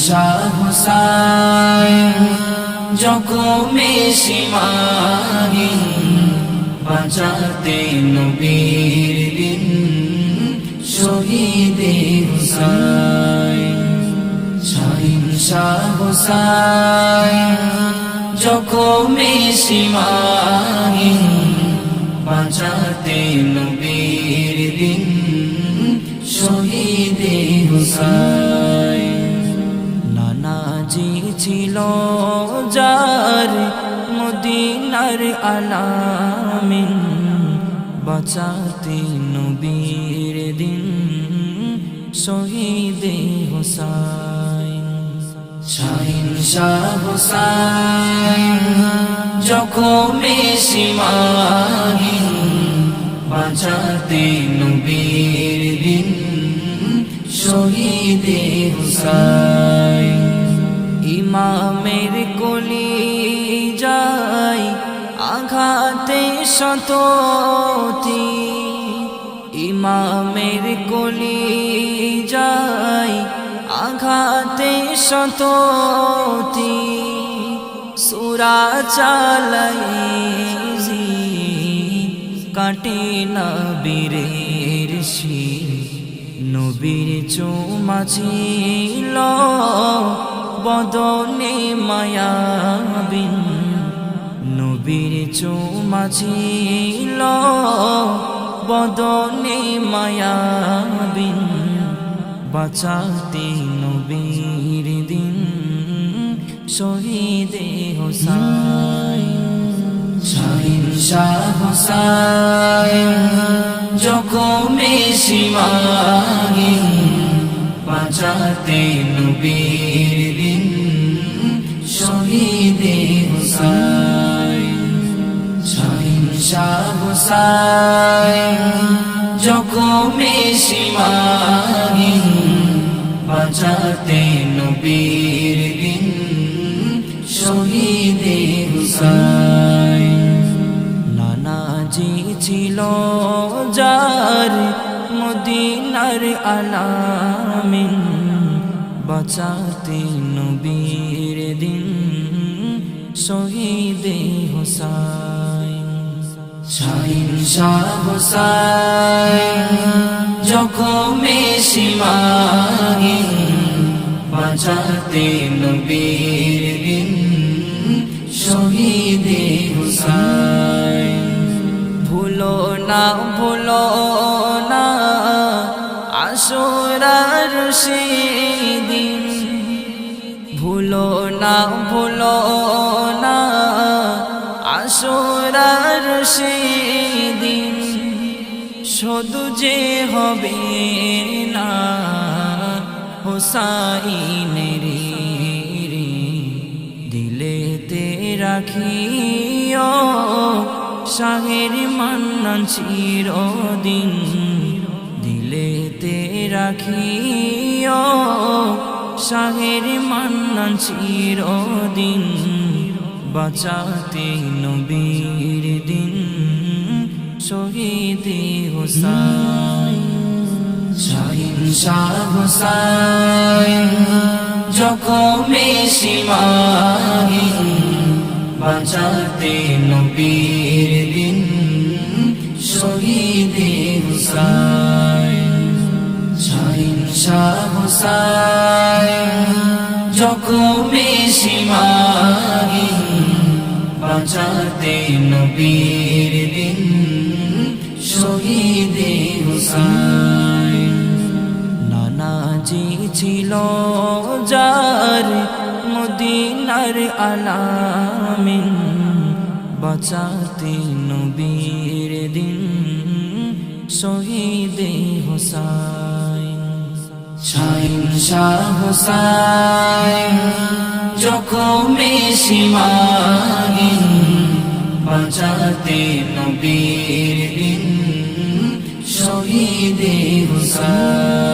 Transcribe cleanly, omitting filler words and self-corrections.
শাহ হুসাইন জখমে সীমাহীন বাঁচাতে নবীর দিন শহীদে হুসাইন শাহ হুসাইন জখমে সীমাহীন বাঁচাতে নবীর দিন শহীদে হুসাইন নানাজি ছিল যার মদিনার আলামিন বাঁচাতে নবীর দিন শহীদে হুসাইন শাহ হুসাইন জখমে সীমাহীন বাঁচাতে নবীর দিন শহীদে হুসাইন ইমামের কলি যায় আঘাতে শততি ইমামের কলি যায় আঘাতে শততি সুরা চালাই কাটে না বীরের শির নবীর চুমা ছিল বদনে মায়াবিন নবীর চুমা ছিল বদনে মায়াবিন বাঁচাতে নবীর দিন শহীদে হুসাইন শাহ হুসাইন জখমে সীমাহীন বাঁচাতে নবীর দিন শহীদে হুসাইন শাহ হুসাইন জখমে সীমাহীন বাঁচাতে নবীর দিন শহীদে হুসাইন নানাজি ছিল যার মদিনার আলামিন বাঁচাতে নবীর দিন শহীদে হুসাইন শাহ হুসাইন জখমে সীমাহীন বাঁচাতে নবীর দিন শহীদে হুসাইন ভুলো না আশুরার সেদিন ভুলো না আশুরার সেদিন শুধু যে হবে না হুসাইনের দিলেতে রাখিও শাহের মান্নান চিরদিন দিলেতে রাখিও শাহের মান্নান চিরদিন বাঁচাতে নবীর দিন শহীদে হুসাইন শাহ হুসাইন জখমে সীমাহীন বাঁচাতে নবীর দিন শহীদে হুসাইন শাহ হুসাইন জখমে সীমাহীন বাঁচাতে নবীর দিন শহীদে হুসাইন নানাজি ছিল যার মদিনার আলামিন বাঁচাতে নবীর দিন শহীদে হুসাইন শাহ হুসাইন জখমে সীমাহীন বাঁচাতে নবীর দিন শহীদে হুসাইন